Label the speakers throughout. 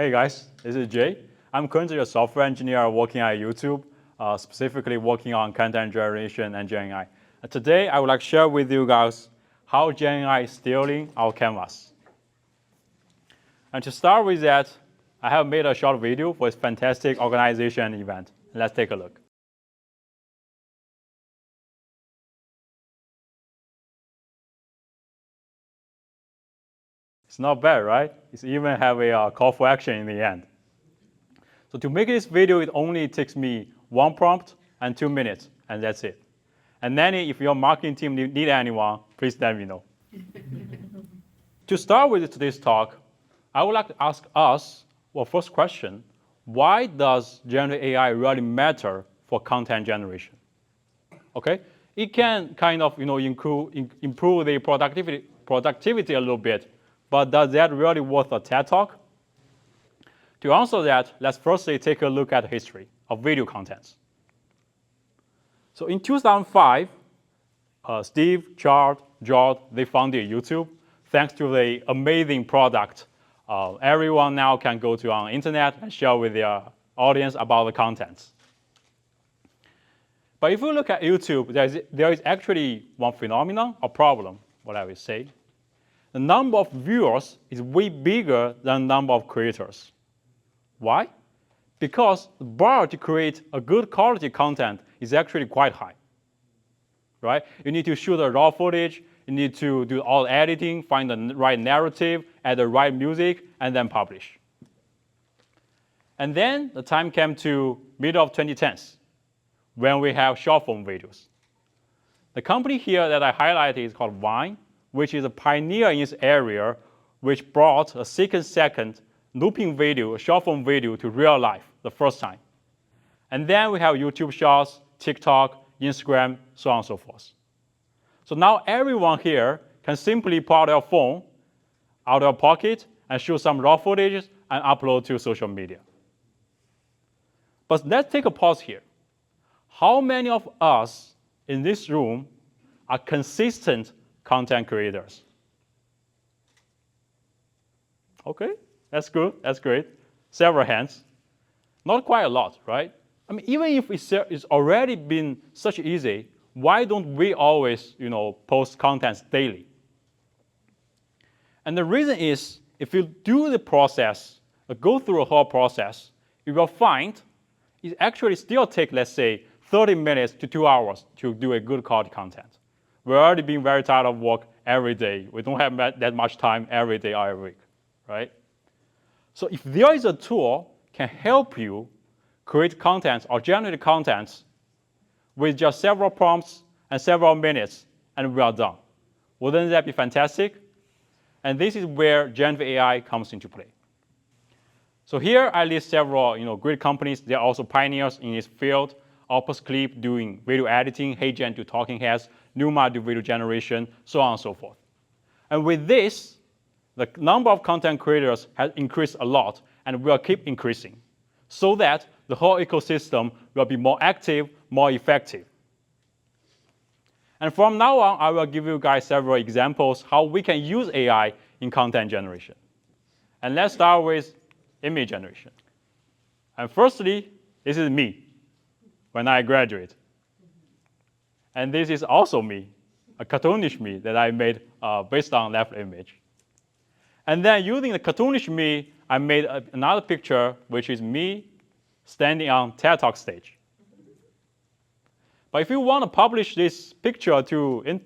Speaker 1: Hey guys, this is Jay. I'm currently a software engineer working at YouTube, specifically working on content generation and GenAI. Today, I would like to share with you guys how GenAI is stealing our canvas. And to start with that, I have made a short video for this fantastic organization event. Let's take a look. It's not bad, right? It's even have a call for action in the end. So to make this video, it only takes me one prompt and 2 minutes, and that's it. And Leni, if your marketing team need anyone, please let me know. To start with today's talk, I would like to ask us, well, first question, why does generative AI really matter for content generation? Okay, it can kind of improve the productivity a little bit, but does that really worth a TED talk? To answer that, let's firstly take a look at the history of video contents. So in 2005, Steve, Charles, George, they founded YouTube. Thanks to the amazing product, everyone now can go to on internet and share with their audience about the contents. But if you look at YouTube, there is actually one phenomenon, or problem, what I would say. The number of viewers is way bigger than the number of creators. Why? Because the bar to create a good quality content is actually quite high. Right? You need to shoot the raw footage, you need to do all editing, find the right narrative, add the right music, and then publish. And then the time came to middle of 2010s, when we have short form videos. The company here that I highlighted is called Vine, which is a pioneer in this area, which brought a second looping video, a short form video to real life the first time. And then we have YouTube Shorts, TikTok, Instagram, so on and so forth. So now everyone here can simply pull out their phone out of their pocket and shoot some raw footage and upload to social media. But let's take a pause here. How many of us in this room are consistent content creators? Okay. That's good, that's great. Several hands. Not quite a lot, right? I mean, even if it's already been such easy, why don't we always, post contents daily? And the reason is, if you do the process, go through a whole process, you will find it actually still takes, let's say, 30 minutes to 2 hours to do a good quality content. We're already being very tired of work every day. We don't have that much time every day or every week, right? So if there is a tool can help you create contents or generate contents with just several prompts and several minutes, and we are done. Wouldn't that be fantastic? And this is where generative AI comes into play. So here I list several great companies. They're also pioneers in this field. Opus Clip doing video editing, HeyGen do talking heads, Numa do video generation, so on and so forth. And with this, the number of content creators has increased a lot and will keep increasing so that the whole ecosystem will be more active, more effective. And from now on, I will give you guys several examples how we can use AI in content generation. And let's start with image generation. And firstly, this is me when I graduate. And this is also me, a cartoonish me that I made based on left image. And then using the cartoonish me, I made another picture, which is me standing on TED Talk stage. But if you want to publish this picture to a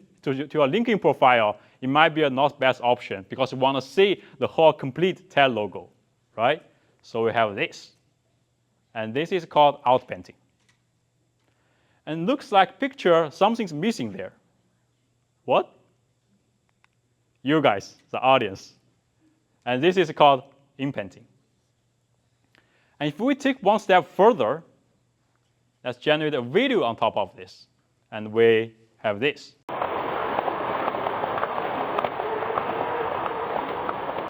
Speaker 1: LinkedIn profile, it might be a not best option because you want to see the whole complete TED logo, right? So we have this. And this is called outpainting. And looks like picture, something's missing there. What? You guys, the audience. And this is called inpainting. And if we take one step further, let's generate a video on top of this. And we have this.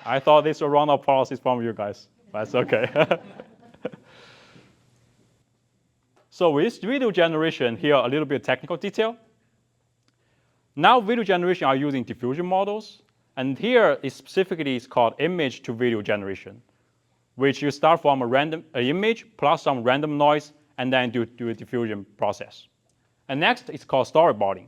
Speaker 1: I thought this was a round of applause from you guys, but it's okay. So with video generation, here a little bit of technical detail. Now video generation are using diffusion models. And here is specifically it's called image to video generation. which you start from a random image plus some random noise, and then do a diffusion process. And next, it's called storyboarding,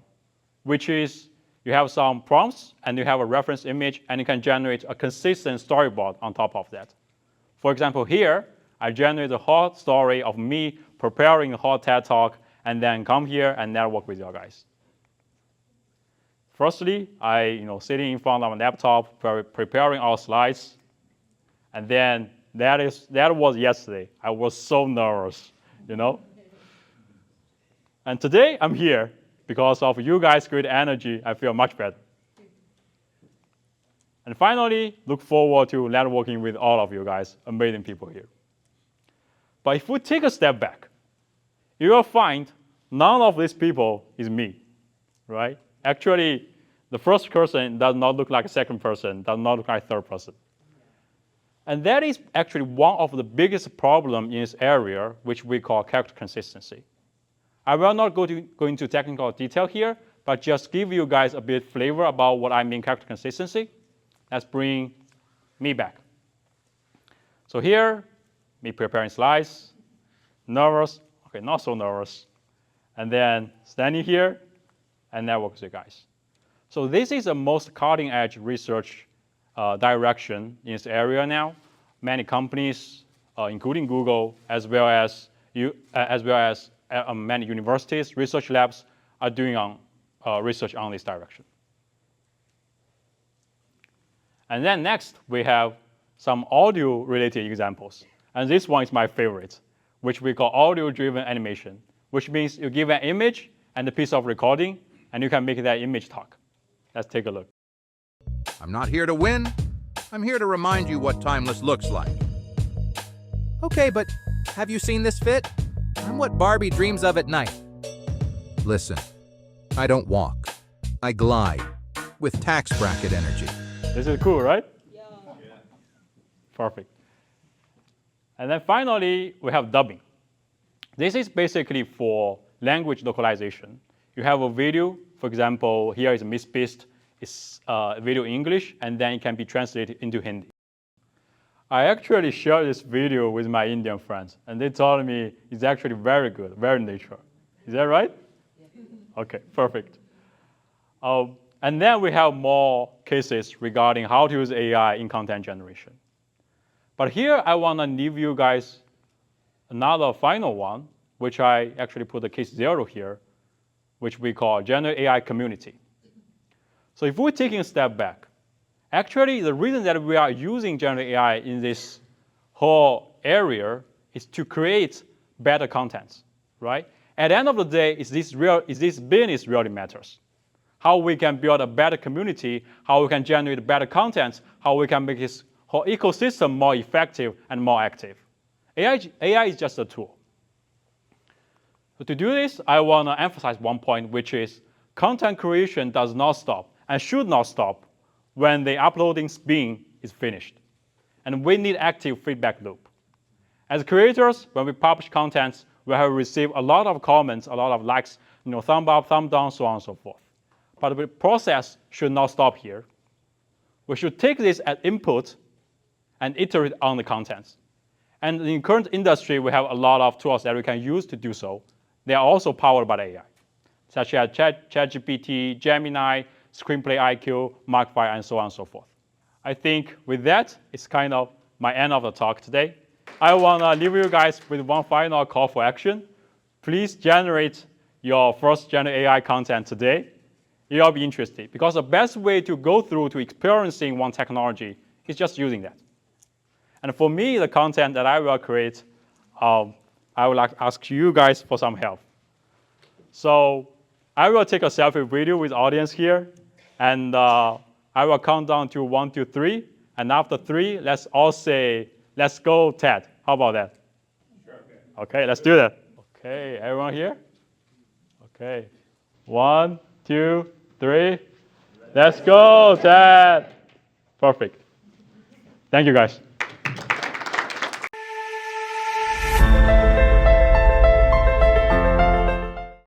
Speaker 1: which is you have some prompts, and you have a reference image, and you can generate a consistent storyboard on top of that. For example, here, I generate a whole story of me preparing a whole TED Talk, and then come here and network with you guys. Firstly, sitting in front of a laptop, preparing our slides, and then that was yesterday. I was so nervous, And today, I'm here. Because of you guys' great energy, I feel much better. And finally, look forward to networking with all of you guys, amazing people here. But if we take a step back, you will find none of these people is me, right? Actually, the first person does not look like a second person, does not look like a third person. And that is actually one of the biggest problems in this area, which we call character consistency. I will not go into technical detail here, but just give you guys a bit flavor about what I mean character consistency. Let's bring me back. So here, me preparing slides, nervous, okay, not so nervous, and then standing here and network with you guys. So this is the most cutting edge research direction in this area now. Many companies, including Google, as well as many universities, research labs are doing research on this direction. And then next, we have some audio-related examples. And this one is my favorite, which we call audio-driven animation, which means you give an image and a piece of recording, and you can make that image talk. Let's take a look.
Speaker 2: I'm not here to win. I'm here to remind you what timeless looks like. Okay, but have you seen this fit? I'm what Barbie dreams of at night. Listen, I don't walk. I glide with tax bracket energy.
Speaker 1: This is cool, right? Yeah. Perfect. And then finally, we have dubbing. This is basically for language localization. You have a video, for example, here is Miss Beast. It's video in English, and then it can be translated into Hindi. I actually shared this video with my Indian friends, and they told me it's actually very good, very natural. Is that right? Yeah. Okay, perfect. And then we have more cases regarding how to use AI in content generation. But here I want to leave you guys another final one, which I actually put the case 0 here, which we call generative AI community. So if we're taking a step back, actually the reason that we are using generative AI in this whole area is to create better contents, right? At the end of the day, is this business really matters? How we can build a better community, how we can generate better contents, how we can make this whole ecosystem more effective and more active. AI is just a tool. So to do this, I want to emphasize one point, which is content creation does not stop and should not stop when the uploading spin is finished. And we need active feedback loop. As creators, when we publish contents, we have received a lot of comments, a lot of likes, thumb up, thumb down, so on and so forth. But the process should not stop here. We should take this as input and iterate on the contents. And in current industry, we have a lot of tools that we can use to do so. They are also powered by AI, such as ChatGPT, Gemini, Screenplay IQ, Mark5, and so on and so forth. I think with that, it's kind of my end of the talk today. I want to leave you guys with one final call for action. Please generate your first generative AI content today. You'll be interested, because the best way to go through to experiencing one technology is just using that. And for me, the content that I will create, I would like to ask you guys for some help. So I will take a selfie video with the audience here, and I will count down to 1, 2, 3. And after 3, let's all say, let's go, TED. How about that? Sure. Okay, let's do that. Okay, everyone here? Okay. 1, 2, 3. Let's go, TED. Perfect. Thank you, guys.